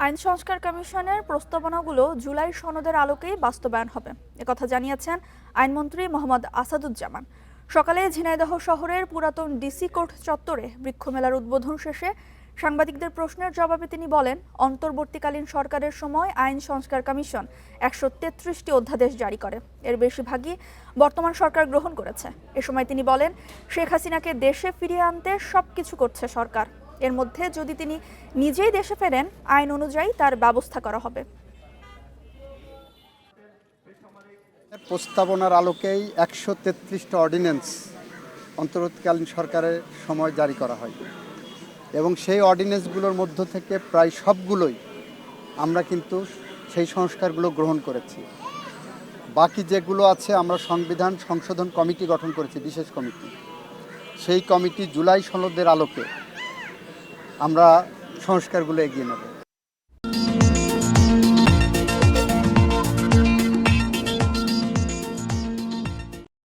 আইন সংস্কার কমিশনের প্রস্তাবনাগুলো জুলাই সনদের আলোকেই বাস্তবায়ন হবে, একথা জানিয়েছেন আইনমন্ত্রী মোহাম্মদ আসাদুজ্জামান। সকালে ঝিনাইদহ শহরের পুরাতন ডিসি কোর্ট চত্বরে বৃক্ষমেলার উদ্বোধন শেষে সাংবাদিকদের প্রশ্নের জবাবে তিনি বলেন, অন্তর্বর্তীকালীন সরকারের সময় আইন সংস্কার কমিশন ১৩৩টি অধ্যাদেশ জারি করে, এর বেশিরভাগই বর্তমান সরকার গ্রহণ করেছে। এ সময় তিনি বলেন, শেখ হাসিনাকে দেশে ফিরিয়ে আনতে সবকিছু করছে সরকার। এর মধ্যে যদি তিনি নিজেই দেশে ফেরেন, আইন অনুযায়ী তার ব্যবস্থা করা হবে। প্রস্তাবনার আলোকেই ১৩৩টা অর্ডিন্যান্স অন্তর্বর্তীকালীন সরকারের সময় জারি করা হয় এবং সেই অর্ডিন্যান্সগুলোর মধ্য থেকে প্রায় সবগুলোই আমরা কিন্তু সেই সংস্কারগুলো গ্রহণ করেছি। বাকি যেগুলো আছে আমরা সংবিধান সংশোধন কমিটি গঠন করেছি, বিশেষ কমিটি। সেই কমিটি জুলাই সনদের আলোকে আমরা সংস্কারগুলো এগিয়ে নেব।